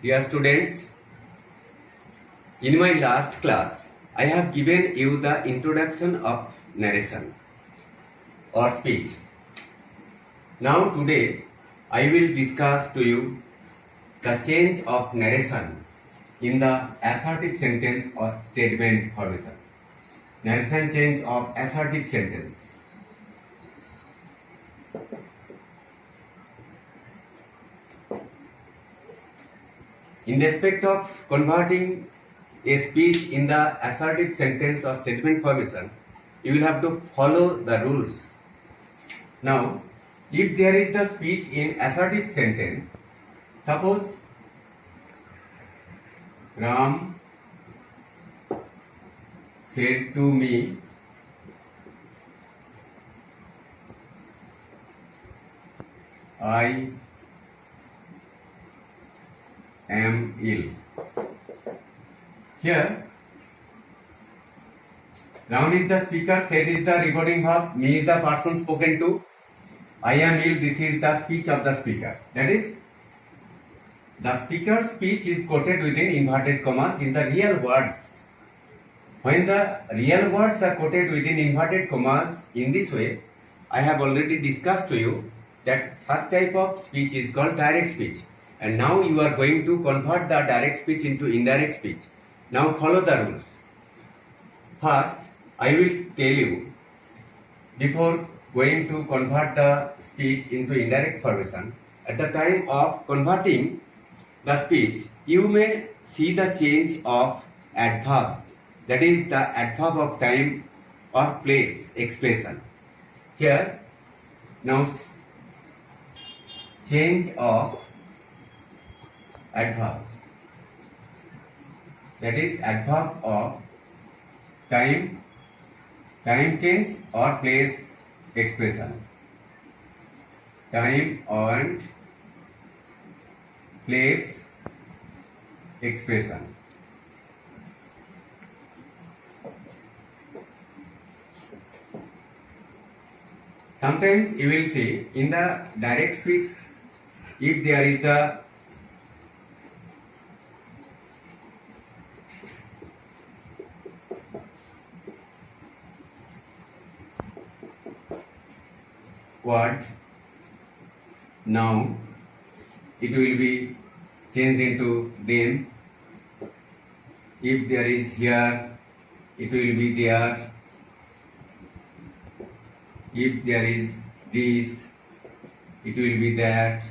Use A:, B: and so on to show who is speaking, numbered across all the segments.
A: Dear students, in my last class, I have given you the introduction of narration or speech. Now today, I will discuss to you the change of narration in the assertive sentence or statement formation. Narration change of assertive sentence. In respect of converting a speech in the assertive sentence or statement formation, you will have to follow the rules. Now, if there is the speech in assertive sentence, suppose Ram said to me, I am ill. Here, Ram is the speaker, said is the recording verb, me is the person spoken to, I am ill, this is the speech of the speaker. That is, the speaker's speech is quoted within inverted commas in the real words. When the real words are quoted within inverted commas in this way, I have already discussed to you that such type of speech is called direct speech. And now you are going to convert the direct speech into indirect speech. Now follow the rules. First, I will tell you, before going to convert the speech into indirect formation, at the time of converting the speech, you may see the change of adverb. That is the adverb of time or place expression. Here, now change of adverb. That is adverb of time change or place expression. Time and place expression. Sometimes you will see in the direct speech, if there is the word now, it will be changed into then. If there is here, it will be there. If there is this, it will be that.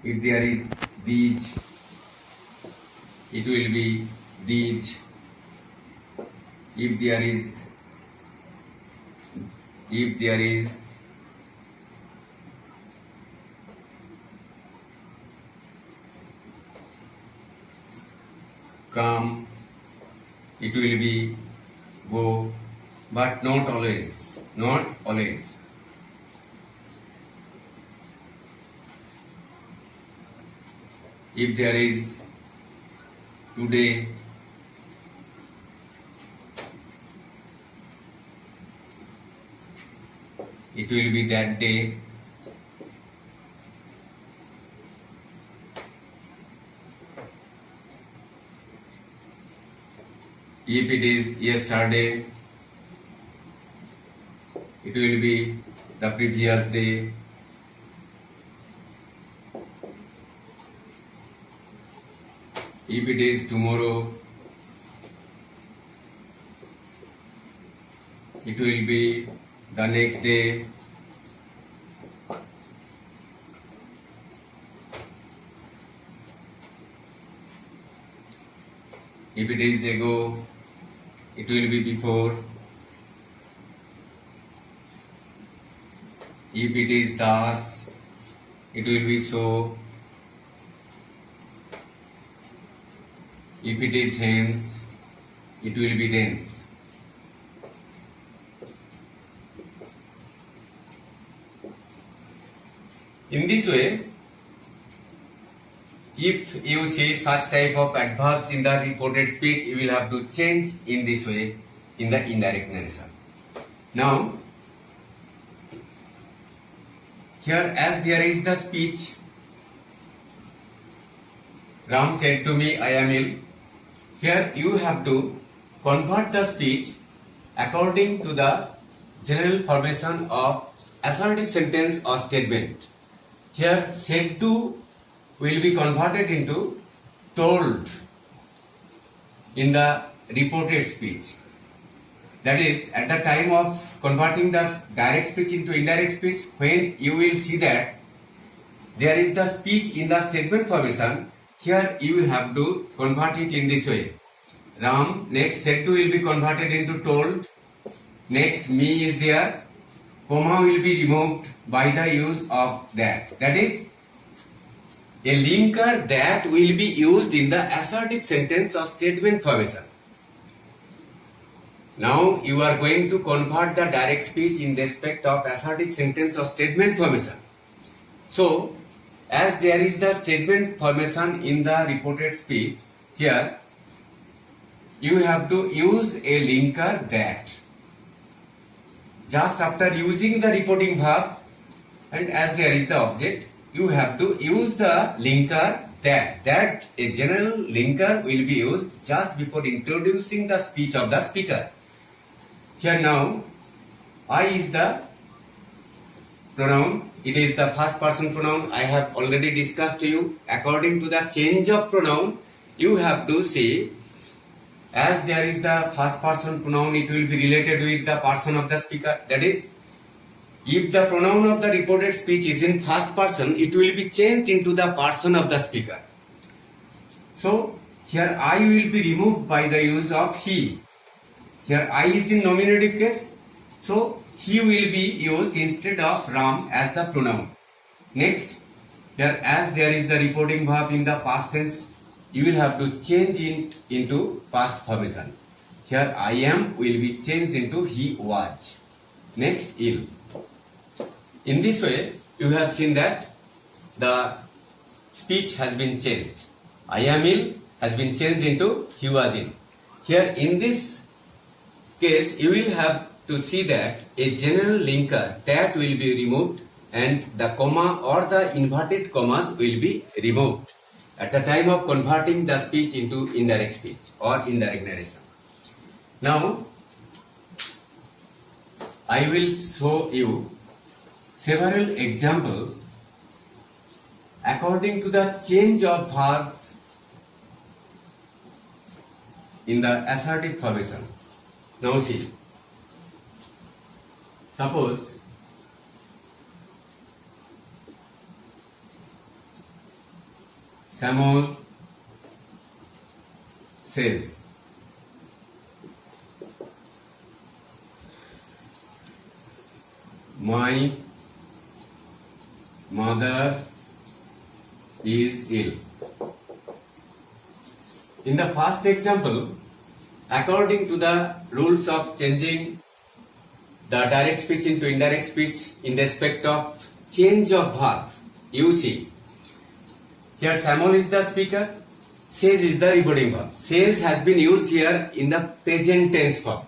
A: If there is these, it will be these. If there is come, it will be go, but not always, not always. If there is today, it will be that day. If it is yesterday, it will be the previous day. If it is tomorrow, it will be the next day. If it is ago, it will be before. If it is thus, it will be so. If it is hence, it will be thence. In this way, if you see such type of adverbs in the reported speech, you will have to change in this way in the indirect narration. Now, here as there is the speech Ram said to me, I am ill. Here you have to convert the speech according to the general formation of assertive sentence or statement. Here said to will be converted into told in the reported speech. That is, at the time of converting the direct speech into indirect speech, when you will see that there is the speech in the statement formation, here you will have to convert it in this way. Ram, next said to will be converted into told. Next me is there. Comma will be removed by the use of that. That is, a linker that will be used in the assertive sentence or statement formation. Now you are going to convert the direct speech in respect of assertive sentence or statement formation. So, as there is the statement formation in the reported speech, here you have to use a linker that. Just after using the reporting verb and as there is the object, you have to use the linker that. That a general linker will be used just before introducing the speech of the speaker. Here now, I is the pronoun. It is the first person pronoun. I have already discussed to you. According to the change of pronoun, you have to see, as there is the first person pronoun, it will be related with the person of the speaker. That is, if the pronoun of the reported speech is in first person, it will be changed into the person of the speaker. So, here I will be removed by the use of he. Here I is in nominative case, so he will be used instead of Ram as the pronoun. Next, here as there is the reporting verb in the past tense, you will have to change it into past formation. Here I am will be changed into he was. Next, ill. In this way, you have seen that the speech has been changed. I am ill has been changed into he was ill. Here in this case, you will have to see that a general linker that will be removed and the comma or the inverted commas will be removed at the time of converting the speech into indirect speech or indirect narration. Now, I will show you several examples according to the change of verbs in the assertive formation. Now see, suppose Samuel says, my mother is ill. In the first example, according to the rules of changing the direct speech into indirect speech in respect of change of verbs, you see, here Samuel is the speaker, says is the reporting verb. Says has been used here in the present tense form.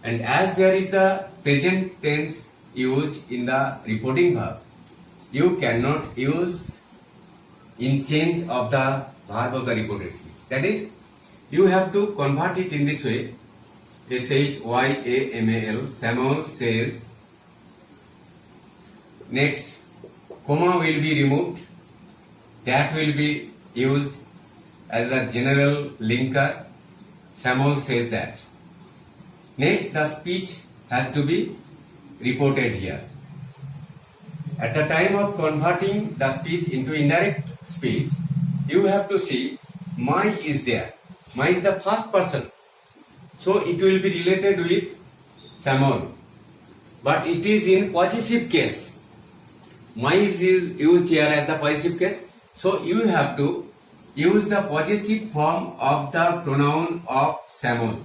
A: And as there is the present tense used in the reporting verb, you cannot use in change of the verb of the reported speech. That is, you have to convert it in this way. Shyamal, Samuel says. Next, comma will be removed. That will be used as a general linker. Samuel says that. Next, the speech has to be reported here. At the time of converting the speech into indirect speech, you have to see my is there. My is the first person. So it will be related with Samuel. But it is in possessive case. My is used here as the possessive case. So you have to use the possessive form of the pronoun of Samuel.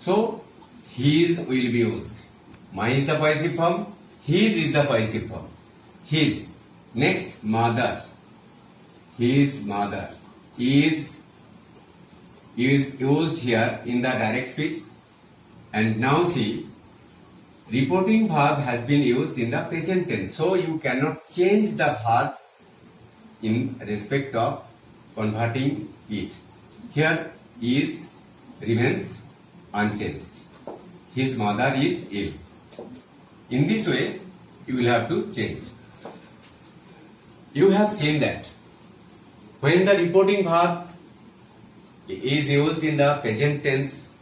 A: So his will be used. My is the possessive form. His is the possessive form. His. Next, mother. His mother is used here in the direct speech. And now see, reporting verb has been used in the present tense. So you cannot change the verb in respect of converting it. Here is remains unchanged. His mother is ill. In this way, you will have to change. You have seen that when the reporting verb is used in the present tense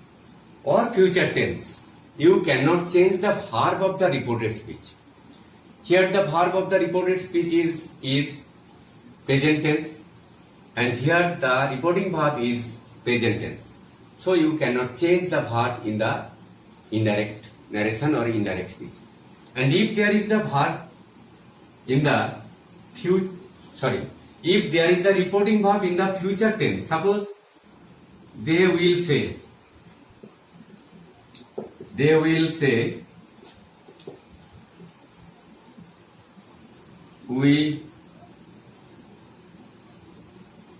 A: or future tense, you cannot change the verb of the reported speech. Here the verb of the reported speech is present tense, and here the reporting verb is present tense. So you cannot change the verb in the indirect narration or indirect speech. And if there is the verb in the if there is the reporting verb in the future tense, suppose they will say, we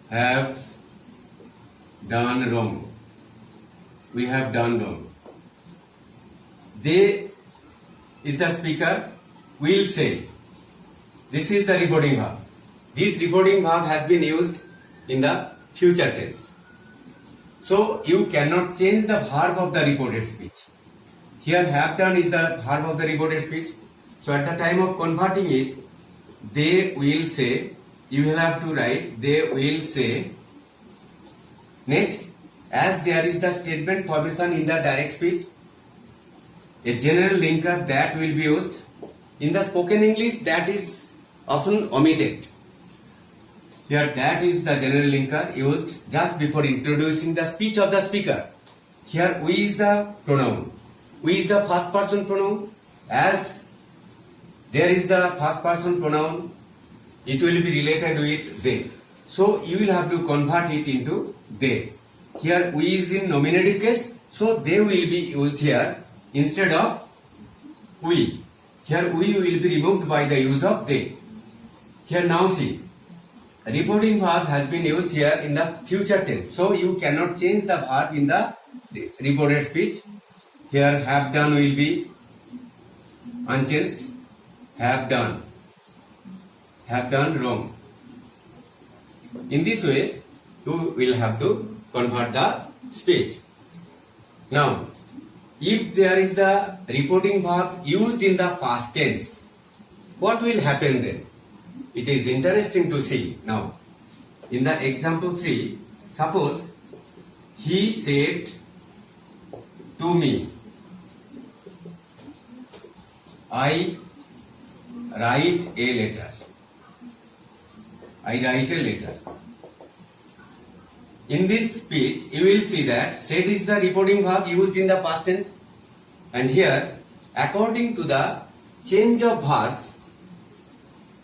A: have done wrong. We have done wrong. They is the speaker, will say. This is the reporting verb. This reporting verb has been used in the future tense. So you cannot change the verb of the reported speech. Here have done is the verb of the reported speech. So at the time of converting it, they will say, you will have to write, they will say. Next, as there is the statement formation in the direct speech, a general linker that will be used. In the spoken English, that is often omitted. Here that is the general linker used just before introducing the speech of the speaker. Here we is the pronoun. We is the first person pronoun. As there is the first person pronoun, it will be related with they. So you will have to convert it into they. Here we is in nominative case, so they will be used here instead of we. Here we will be removed by the use of they. Here now see, reporting verb has been used here in the future tense. So you cannot change the verb in the reported speech. Here have done will be unchanged. Have done wrong. In this way, you will have to convert the speech. Now, if there is the reporting verb used in the past tense, what will happen then? It is interesting to see. Now, in the example 3, suppose he said to me, I write a letter. In this speech, you will see that said is the reporting verb used in the past tense. And here, according to the change of verb,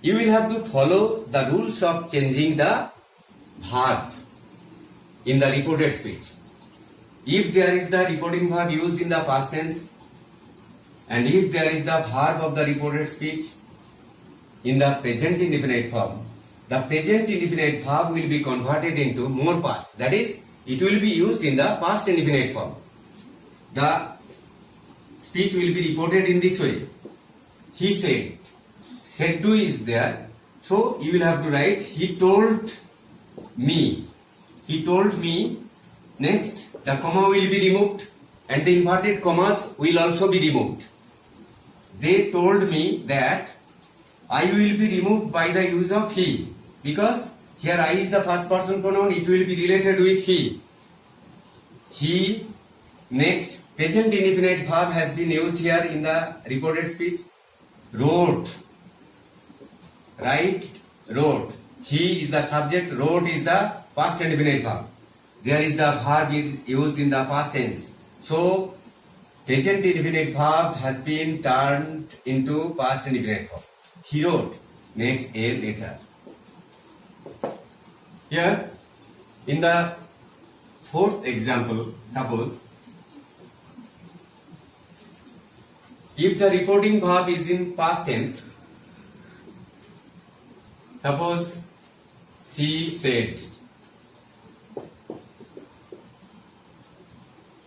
A: you will have to follow the rules of changing the verb in the reported speech. If there is the reporting verb used in the past tense, and if there is the verb of the reported speech in the present indefinite form, the present indefinite verb will be converted into more past. That is, it will be used in the past indefinite form. The speech will be reported in this way. He said. Said to is there. So you will have to write, he told me. He told me. Next, the comma will be removed and the inverted commas will also be removed. They told me that I will be removed by the use of he, because here I is the first person pronoun, it will be related with he. He. Next, present indefinite verb has been used here in the reported speech. Wrote. Write, wrote. He is the subject, wrote is the past indefinite verb. There is the verb is used in the past tense. So, present indefinite verb has been turned into past indefinite form. He wrote. Next, a letter. Here, in the fourth example, suppose if the reporting verb is in past tense, suppose she said,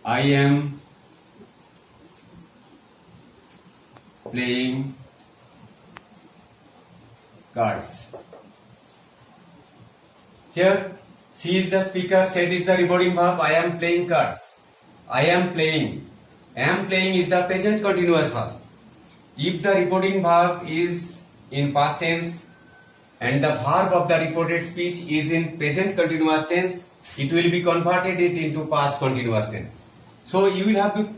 A: I am playing cards. Here She is the speaker, said is the reporting verb, I am playing cards. I am playing. Am playing is the present continuous verb. If the reporting verb is in past tense and the verb of the reported speech is in present continuous tense, it will be converted it into past continuous tense. So you will have to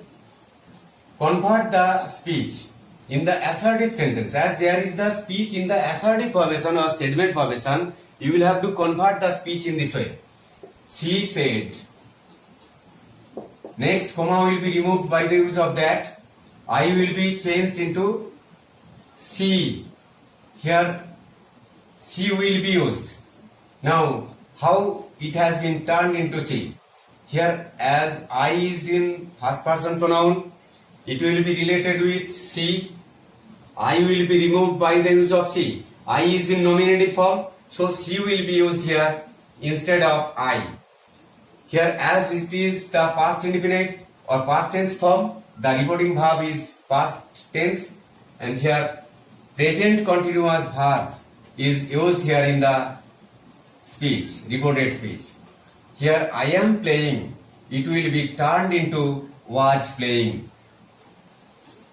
A: convert the speech in the assertive sentence. As there is the speech in the assertive formation or statement formation, you will have to convert the speech in this way. She said. Next, comma will be removed by the use of that. I will be changed into she. Here, she will be used. Now, how it has been turned into she? Here, as I is in first person pronoun, it will be related with she. I will be removed by the use of she. I is in nominative form, so she will be used here instead of I. Here, as it is the past indefinite or past tense form, the reporting verb is past tense, and here present continuous verb is used here in the speech, reported speech. Here, I am playing, it will be turned into was playing.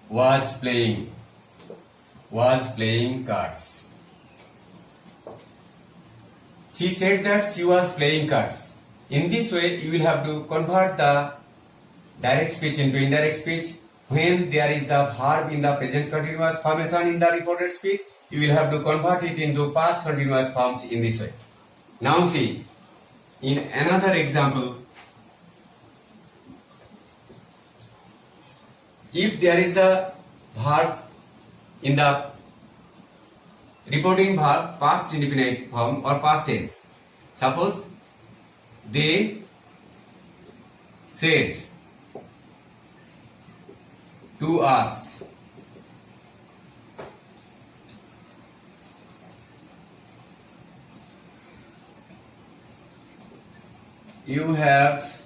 A: Was playing. Was playing cards. She said that she was playing cards. In this way, you will have to convert the direct speech into indirect speech. When there is the verb in the present continuous formation in the reported speech, you will have to convert it into past continuous forms in this way. Now see, in another example, if there is the verb in the reporting verb past indefinite form or past tense, suppose they said to us, you have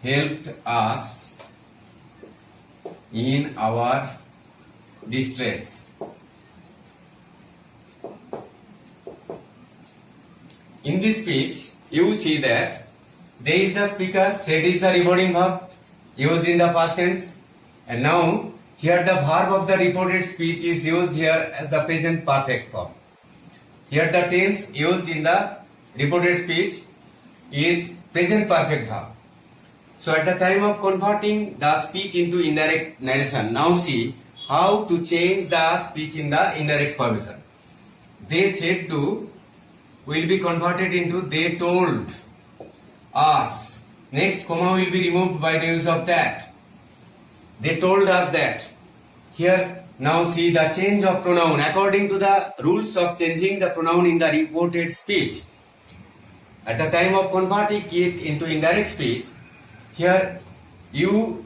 A: helped us in our distress. In this speech, you see that they is the speaker, said is the reporting verb used in the past tense, and now here the verb of the reported speech is used here as the present perfect form. Here the tense used in the reported speech is present perfect verb. So at the time of converting the speech into indirect narration, now see how to change the speech in the indirect formation. They said to will be converted into they told us. Next, comma will be removed by the use of that. They told us that. Here, now see the change of pronoun according to the rules of changing the pronoun in the reported speech. At the time of converting it into indirect speech, here you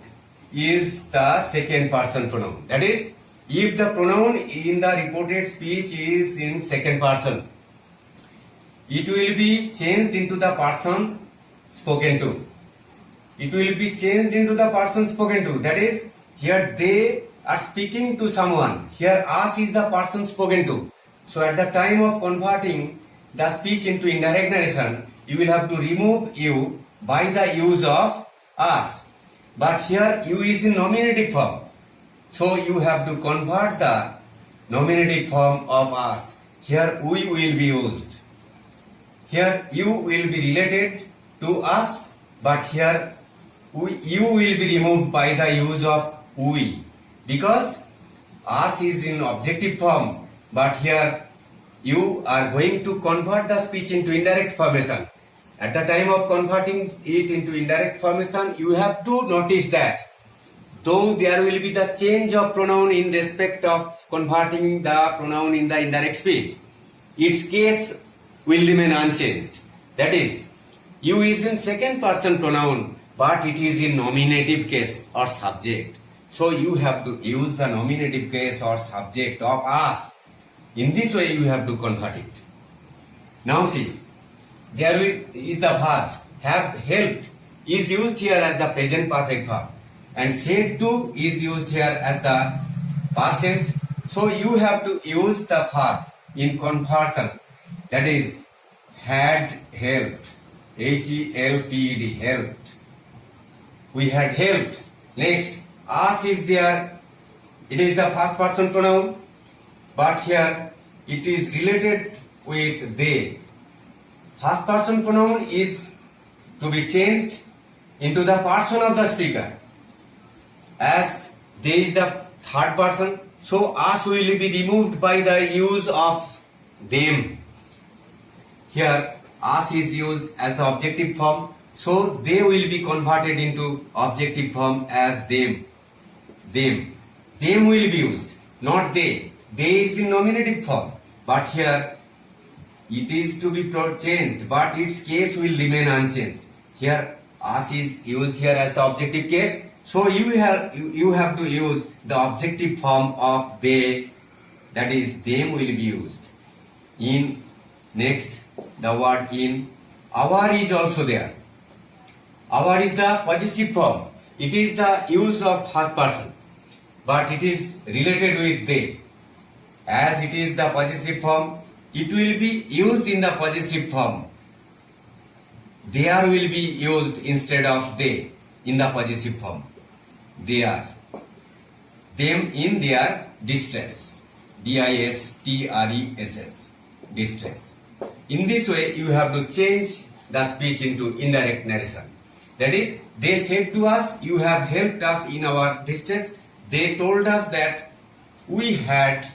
A: is the second person pronoun. That is, if the pronoun in the reported speech is in second person, it will be changed into the person spoken to. It will be changed into the person spoken to. That is, here they are speaking to someone. Here us is the person spoken to. So at the time of converting the speech into indirect narration, you will have to remove you by the use of us. But here you is in nominative form. So you have to convert the nominative form of us. Here we will be used. Here you will be related to us, but here you will be removed by the use of we. Because us is in objective form, but here you are going to convert the speech into indirect formation. At the time of converting it into indirect formation, you have to notice that though there will be the change of pronoun in respect of converting the pronoun in the indirect speech, its case will remain unchanged. That is, you is in second person pronoun, but it is in nominative case or subject. So you have to use the nominative case or subject of us. In this way you have to convert it. Now see, there is the verb have helped is used here as the present perfect verb, and said to is used here as the past tense. So you have to use the verb in conversion. That is, had helped. Helped. Helped. We had helped. Next, us is there. It is the first person pronoun, but here it is related with they. First person pronoun is to be changed into the person of the speaker. As they is the third person, so us will be removed by the use of them. Here us is used as the objective form, so they will be converted into objective form as them. Them will be used, not they. They is in nominative form, but here it is to be changed, but its case will remain unchanged. Here us is used here as the objective case, so you have to use the objective form of they, that is them will be used. In next, the word in. Our is also there. Our is the possessive form. It is the use of first person, but it is related with they. As it is the possessive form, it will be used in the possessive form. There will be used instead of they in the possessive form. They are. Them in their distress. Distress. Distress. In this way, you have to change the speech into indirect narration. That is, they said to us, you have helped us in our distress. They told us that we had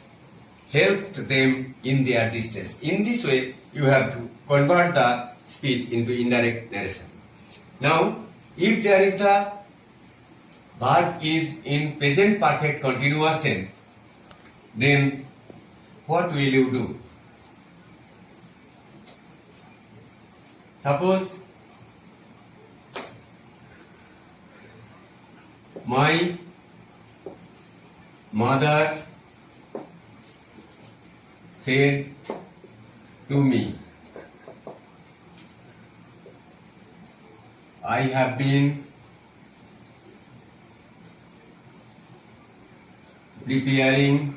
A: helped them in their distress. In this way, you have to convert the speech into indirect narration. Now, if there is the verb is in present perfect continuous tense, then what will you do? Suppose my mother said to me, I have been preparing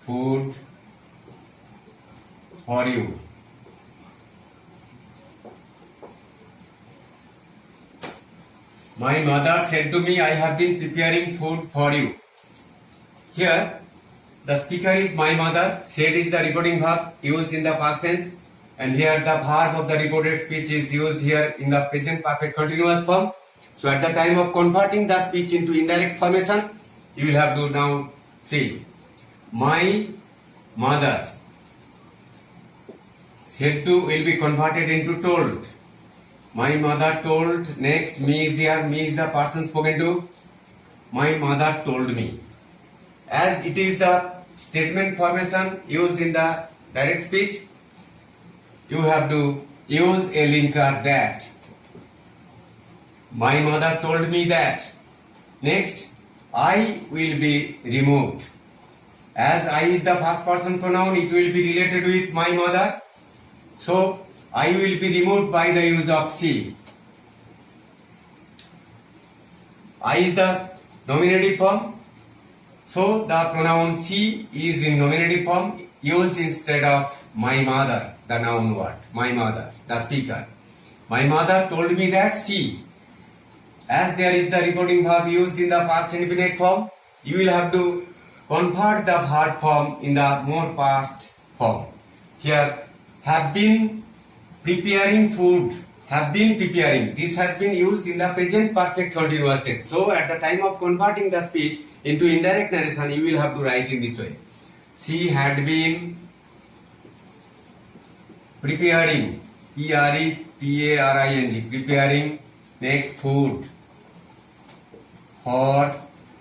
A: food for you. My mother said to me, I have been preparing food for you. Here, the speaker is my mother, said is the reporting verb used in the past tense, and here the verb of the reported speech is used here in the present perfect continuous form. So at the time of converting the speech into indirect formation, you will have to now see, my mother said to will be converted into told. My mother told. Next, me is there. Me is the person spoken to. My mother told me. As it is the statement formation used in the direct speech, you have to use a linker that. My mother told me that. Next, I will be removed. As I is the first person pronoun, it will be related with my mother. So, I will be removed by the use of she. I is the nominative form. So, the pronoun she is in nominative form used instead of my mother, the noun word. My mother, the speaker. My mother told me that she. As there is the reporting verb used in the past indefinite form, you will have to convert the verb form in the more past form. Here, have been preparing food. Have been preparing. This has been used in the present perfect continuous tense. So, at the time of converting the speech into indirect narration, you will have to write in this way. She had been preparing. Preparing. Preparing. Next, food. For.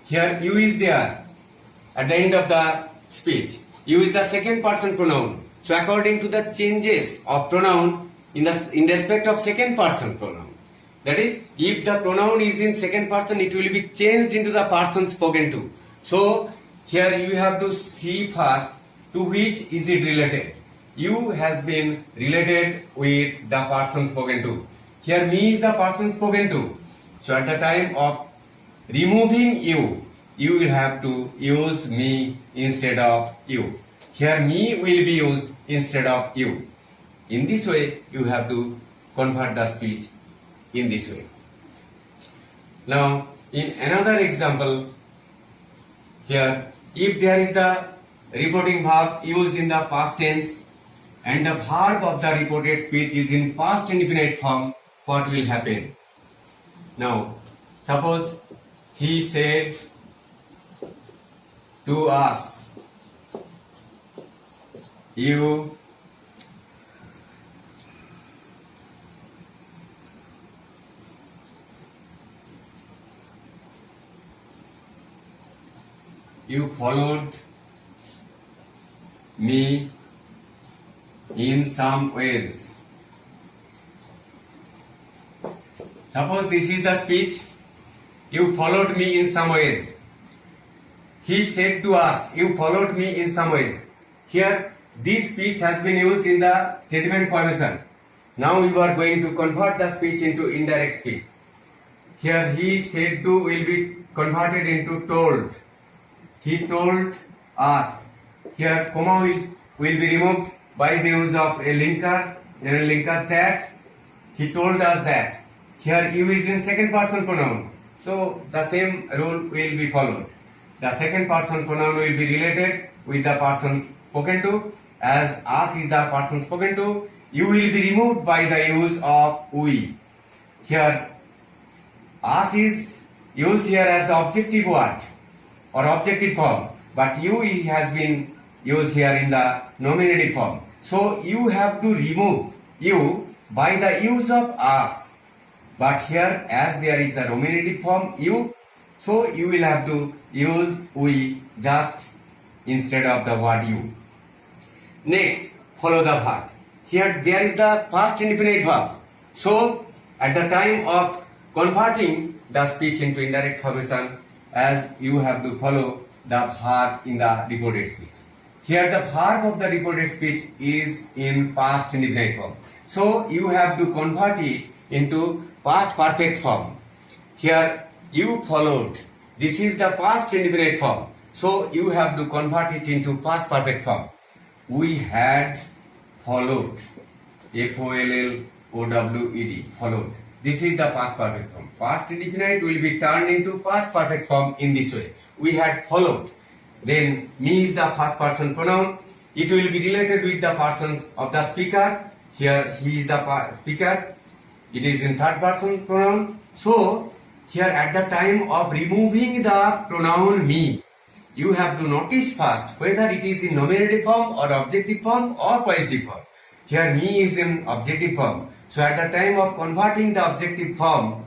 A: Here, you is there. At the end of the speech, you is the second person pronoun. So, according to the changes of pronoun in respect of second person pronoun, that is, if the pronoun is in second person, it will be changed into the person spoken to. So, here you have to see first to which is it related. You has been related with the person spoken to. Here me is the person spoken to. So, at the time of removing you, you will have to use me instead of you. Here me will be used instead of you. In this way, you have to convert the speech in this way. Now, in another example, here, if there is the reporting verb used in the past tense and the verb of the reported speech is in past indefinite form, what will happen? Now, suppose he said to us, you followed me in some ways. Suppose this is the speech, you followed me in some ways. He said to us, you followed me in some ways. Here, this speech has been used in the statement formation. Now you are going to convert the speech into indirect speech. Here, he said to will be converted into told. He told us. Here, comma will be removed by the use of a linker, general linker that. He told us that. Here, you is in second person pronoun. So, the same rule will be followed. The second person pronoun will be related with the person spoken to. As us is the person spoken to, you will be removed by the use of we. Here, us is used here as the objective word or objective form, but you has been used here in the nominative form. So you have to remove you by the use of us. But here, as there is a nominative form you, so you will have to use we just instead of the word you. Next, follow the verb. Here there is the past indefinite verb. So at the time of converting the speech into indirect formation, as you have to follow the verb in the reported speech. Here the verb of the reported speech is in past indefinite form. So you have to convert it into past perfect form. Here you followed. This is the past indefinite form. So you have to convert it into past perfect form. We had followed. Followed. Followed. This is the past perfect form. Past indefinite will be turned into past perfect form in this way. We had followed. Then me is the first person pronoun. It will be related with the persons of the speaker. Here he is the speaker. It is in third person pronoun. So here at the time of removing the pronoun me, you have to notice first whether it is in nominative form or objective form or possessive form. Here me is in objective form. So at the time of converting the objective form,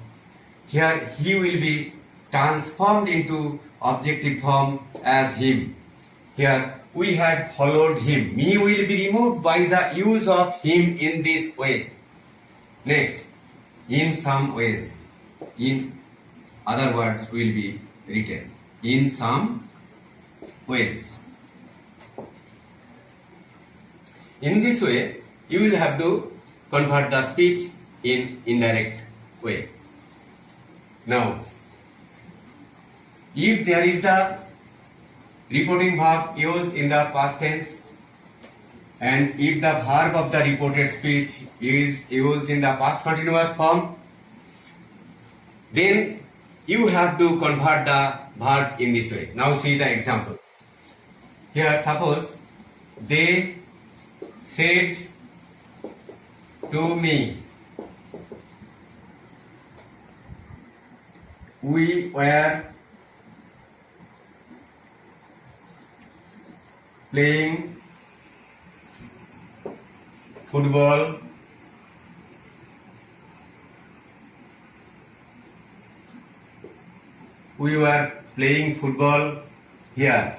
A: here he will be transformed into objective form as him. Here we had followed him. Me will be removed by the use of him in this way. Next, in some ways. In other words will be written. In some ways. In this way, you will have to convert the speech in indirect way. Now, if there is the reporting verb used in the past tense and if the verb of the reported speech is used in the past continuous form, then you have to convert the verb in this way. Now see the example. Here suppose they said to me, we were playing football here.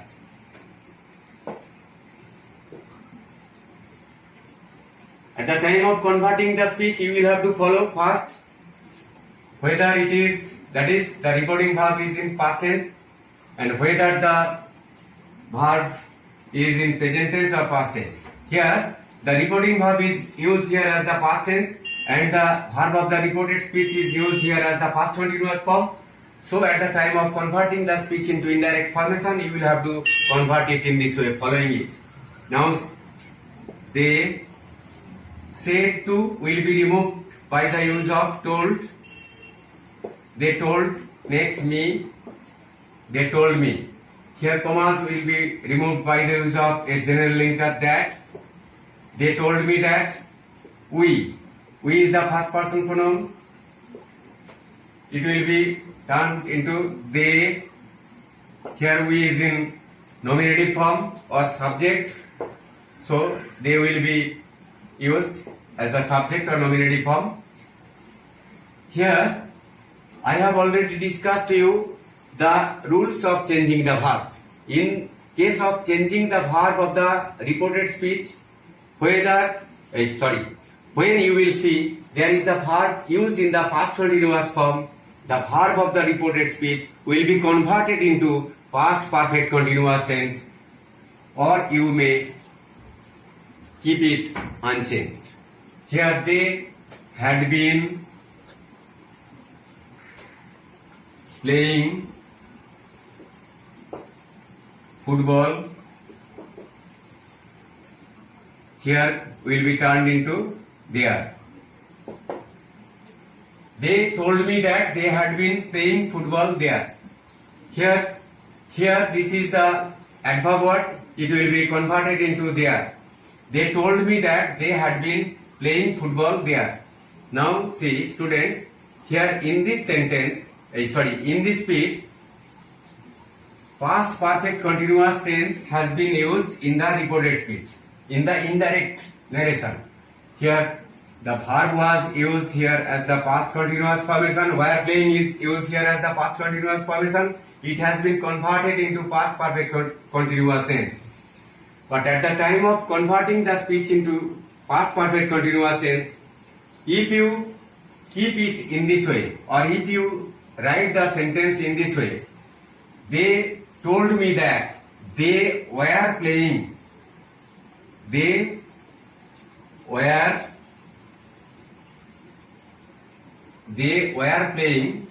A: At the time of converting the speech, you will have to follow first whether it is, that is, the reporting verb is in past tense and whether the verb is in present tense or past tense. Here, the reporting verb is used here as the past tense and the verb of the reported speech is used here as the past continuous form. So at the time of converting the speech into indirect formation, you will have to convert it in this way, following it. Now, they said to will be removed by the use of told. They told, next me, they told me. Here commas will be removed by the use of a general linker that. They told me that. We is the first person pronoun. It will be turned into they. Here we is in nominative form or subject. So they will be used as the subject or nominative form. Here I have already discussed to you the rules of changing the verb. In case of changing the verb of the reported speech, when you will see there is the verb used in the past continuous form, the verb of the reported speech will be converted into past perfect continuous tense, or you may keep it unchanged. Here they had been playing football. Here will be turned into there. They told me that they had been playing football there. Here this is the adverb word. It will be converted into there. They told me that they had been playing football there. Now see students, here in this sentence, in this speech, past perfect continuous tense has been used in the reported speech, in the indirect narration. Here the verb was used here as the past continuous formation, where playing is used here as the past continuous formation. It has been converted into past perfect continuous tense. But at the time of converting the speech into past perfect continuous tense, if you keep it in this way, or if you write the sentence in this way, they told me that they were playing. They were playing.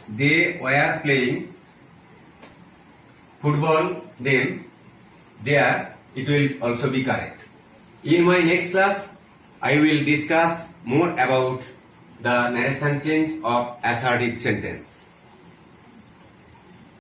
A: They were playing football, then there it will also be correct. In my next class, I will discuss more about the narration change of assertive sentence.